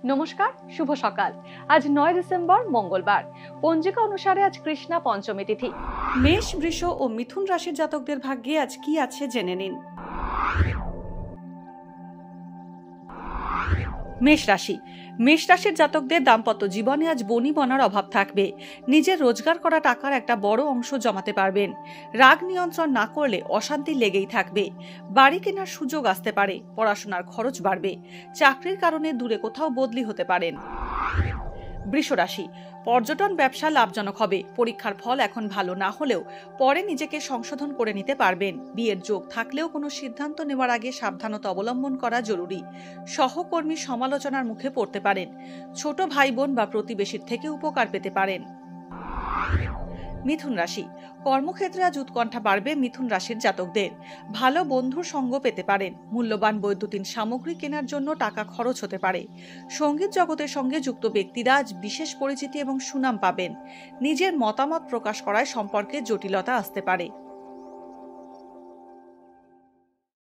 নমস্কার, শুভ সকাল। আজ 9 ডিসেম্বর মঙ্গলবার। পঞ্জিকা অনুসারে আজ কৃষ্ণা পঞ্চমী তিথি। মেষ, বৃষ ও মিথুন রাশির জাতকদের ভাগ্যে আজ কি আছে জেনে নিন। মেষ রাশির জাতকদের দাম্পত্য জীবনে আজ বনিবনার অভাব থাকবে। নিজের রোজগার করা টাকার একটা বড় অংশ জমাতে পারবেন। রাগ নিয়ন্ত্রণ না করলে অশান্তি লেগেই থাকবে। বাড়ি কেনার সুযোগ আসতে পারে। পড়াশোনার খরচ বাড়বে। চাকরির কারণে দূরে কোথাও বদলি হতে পারেন। বৃষ রাশি, পর্যটন ব্যবসা লাভজনক হবে। পরীক্ষার ফল এখন ভালো না হলেও পরে নিজেকে সংশোধন করে নিতে পারবেন। বিয়ের যোগ থাকলেও কোনো সিদ্ধান্ত নেওয়ার আগে সাবধানতা অবলম্বন করা জরুরি। সহকর্মীর সমালোচনার মুখে পড়তে পারেন। ছোট ভাই বোন বা প্রতিবেশীর থেকে উপকার পেতে পারেন। মিথুন রাশি, কর্মক্ষেত্রে আজ উৎকণ্ঠা বাড়বে। মিথুন রাশির জাতকদের ভালো বন্ধুর সঙ্গ পেতে পারেন। মূল্যবান বৈদ্যুতিন সামগ্রী কেনার জন্য টাকা খরচ হতে পারে। সঙ্গীত জগতের সঙ্গে যুক্ত ব্যক্তিরা আজ বিশেষ পরিচিতি এবং সুনাম পাবেন। নিজের মতামত প্রকাশ করায় সম্পর্কে জটিলতা আসতে পারে।